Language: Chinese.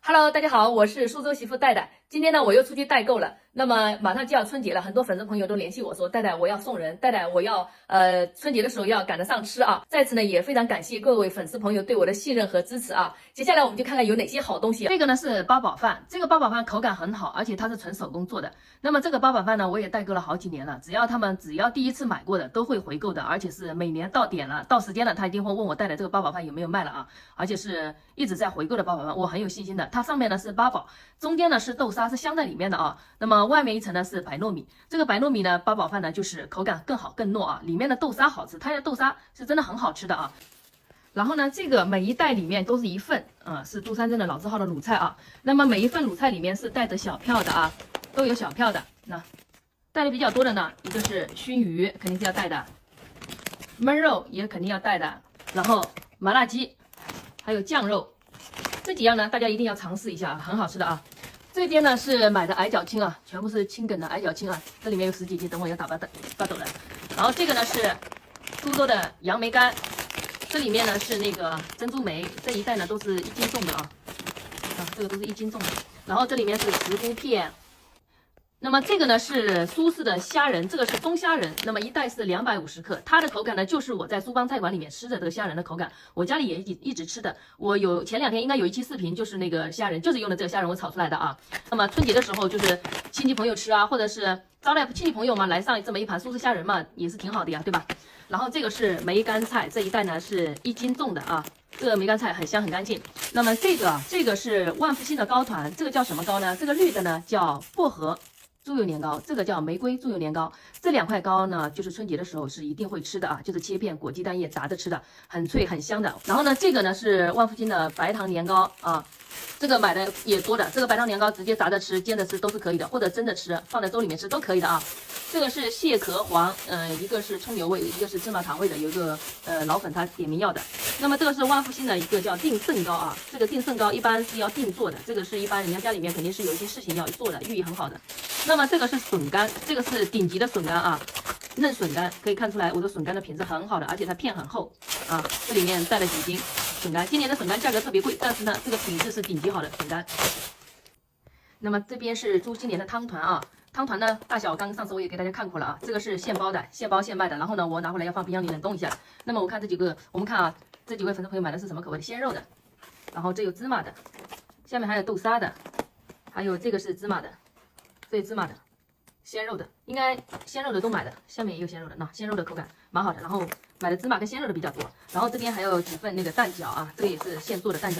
Hello，大家好，我是苏州媳妇戴戴。今天呢，我又出去代购了。那么马上就要春节了，很多粉丝朋友都联系我说，戴戴我要送人，戴戴我要春节的时候要赶得上吃啊。在此呢，也非常感谢各位粉丝朋友对我的信任和支持啊。接下来我们就看看有哪些好东西。这个呢是八宝饭，这个八宝饭口感很好，而且它是纯手工做的。那么这个八宝饭呢，我也代购了好几年了，只要第一次买过的都会回购的，而且是每年到点了到时间了，他一定会问我戴戴这个八宝饭有没有卖了啊，而且是一直在回购的八宝饭，我很有信心的。它上面呢是八宝，中间呢是豆沙，是镶在里面的啊。那么外面一层呢是白糯米，这个白糯米呢八宝饭呢就是口感更好更糯啊，里面的豆沙好吃，它的豆沙是真的很好吃的啊。然后呢，这个每一袋里面都是一份是杜三珍的老字号的卤菜啊。那么每一份卤菜里面是带着小票的啊，都有小票的。那带的比较多的呢，一个是熏鱼，肯定是要带的，焖肉也肯定要带的，然后麻辣鸡，还有酱肉。这几样呢，大家一定要尝试一下，很好吃的啊。这边呢是买的矮脚青啊，全部是青梗的矮脚青啊，这里面有10几斤，等会要打发走的。然后这个呢是苏州的杨梅干，这里面呢是那个珍珠梅，这一袋呢都是1斤重的啊，这个都是1斤重的。然后这里面是石菇片。那么这个呢是苏式的虾仁，这个是中虾仁，那么一袋是250克，它的口感呢就是我在苏帮菜馆里面吃的这个虾仁的口感，我家里也一直吃的。我前2天应该有一期视频，就是那个虾仁，就是用的这个虾仁我炒出来的啊。那么春节的时候就是亲戚朋友吃啊，或者是招待亲戚朋友嘛，来上这么一盘苏式虾仁嘛，也是挺好的呀，对吧？然后这个是梅干菜，这一袋呢是1斤重的啊，这个梅干菜很香很干净。那么这个是万福兴的糕团，这个叫什么糕呢？这个绿的呢叫薄荷猪油年糕，这个叫玫瑰猪油年糕。这2块糕呢，就是春节的时候是一定会吃的啊，就是切片裹鸡蛋液炸着吃的，很脆很香的。然后呢，这个呢是万福兴的白糖年糕啊，这个买的也多的，这个白糖年糕直接炸着吃、煎着吃都是可以的，或者蒸着吃，放在粥里面吃都可以的啊。这个是蟹壳黄，一个是葱油味，一个是芝麻糖味的，有一个老粉他点名要的。那么这个是万福兴的一个叫定胜糕啊，这个定胜糕一般是要定做的，这个是一般人家家里面肯定是有一些事情要做的，寓意很好的。那么这个是笋干，这个是顶级的笋干啊，嫩笋干，可以看出来我的笋干的品质很好的，而且它片很厚啊，这里面带了几斤笋干。今年的笋干价格特别贵，但是呢，这个品质是顶级好的笋干。那么这边是猪心莲的汤团啊，汤团呢大小刚上次我也给大家看过了啊，这个是现包的，现包现卖的。然后呢，我拿回来要放冰箱里冷冻一下。那么我看我们看啊，这几位粉丝朋友买的是什么口味的？鲜肉的，然后这有芝麻的，下面还有豆沙的，还有这个是芝麻的。这是芝麻的，鲜肉的，应该鲜肉的都买的，下面也有鲜肉的，那鲜肉的口感蛮好的，然后买的芝麻跟鲜肉的比较多，然后这边还有几份那个蛋饺啊，这个也是现做的蛋饺，